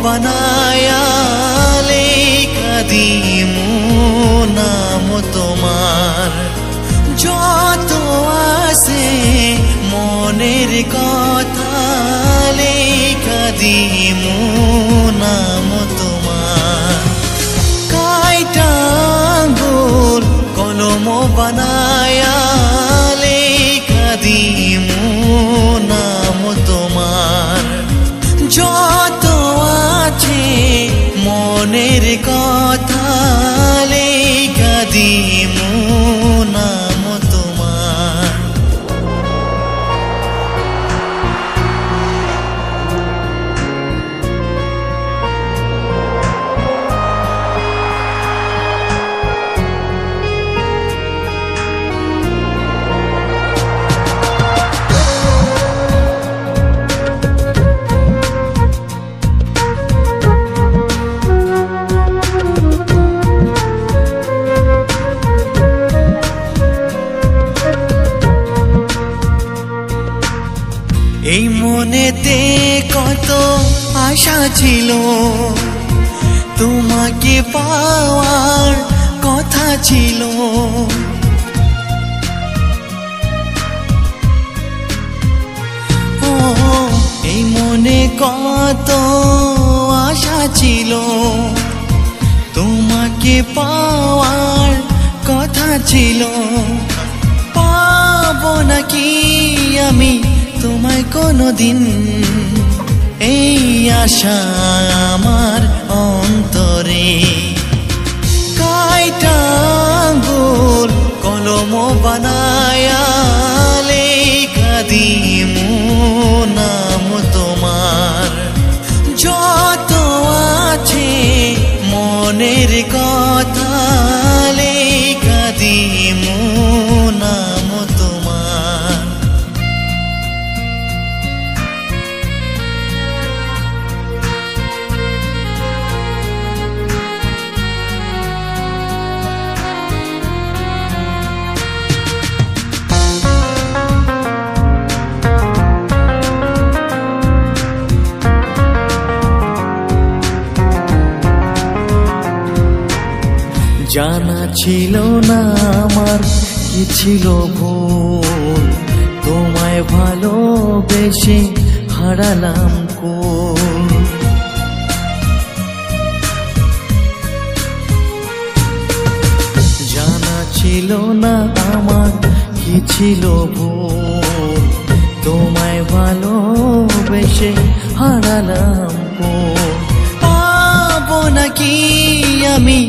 বানায়া লেখা দিমু নাম তোমার। যত আছে মনের কথা লেখা দিমু নাম তোমার। কাইটা আঙ্গুল কলম বানায়া লেখা দিমু নাম তোমার। যত আছে মনের কথা লেখা দিমু নাম তোমার। এই মনেতে কত আশা ছিল, তোমাকে পাওয়ার কথা ছিল। ও এই মনে কত আশা ছিল, তোমাকে পাওয়ার কথা ছিল। পাবো নাকি আমি তোমায় কোনদিন, এই আশা আমার অন্তরে। কাইটা আঙ্গুল কলম বানায়া লেখা দিমু নাম তোমার। যত আছে মনের কথা লেখা দিমু নাম তোমার। জানা ছিল না আমার কি ছিল ভুল, তোমায় ভালোবেসে হারালাম কোল। জানা ছিল না আমার কি ছিল ভুল, তোমায় ভালোবেসে হারালাম কোল। পাবো নাকি আমি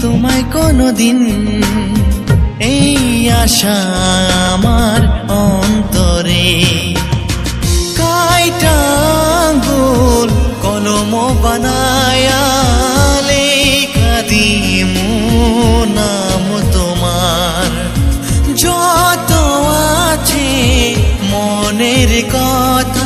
তোমায় কোনদিন, এই আশা আমার অন্তরে। কাইটা আঙ্গুল কলম বানায়া লেখা দিমু নাম তোমার। যত আছে মনের কথা